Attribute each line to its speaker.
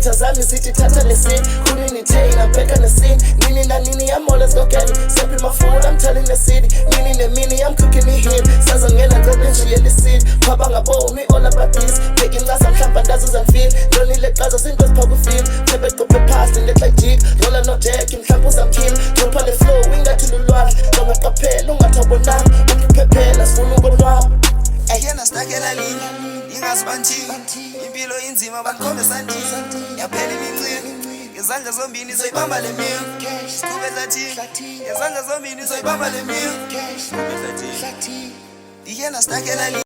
Speaker 1: Hater zami zithi thatha lesini Kunini tay ngabheka nesini Nini na nini I'm all let's go get it Sipping my food I'm telling the city Nini ne mini I'm cooking it here Saza ngena ngobe ngishiyele scene Phaba ngaboni all about this Making ngasa mhlamba ndazo zangifeel Lonile qaza zinto ziphaka ufeel Phebe qophe past and look like jig Rolla no jack mhlamba uzamkill Dropha le flow ingathi lulwandle Ungaqaphela ungathabonanga Ungiphephela sifuna ukonwaba
Speaker 2: Ayena stakela linye ingazibanthini impilo inzima bakhombe sandini yaphela imincini ngezandla zombini soyibamba le meal siqhubeza thini ngezandla zombini soyibamba le meal siqhubeza thini Ayena stakela linye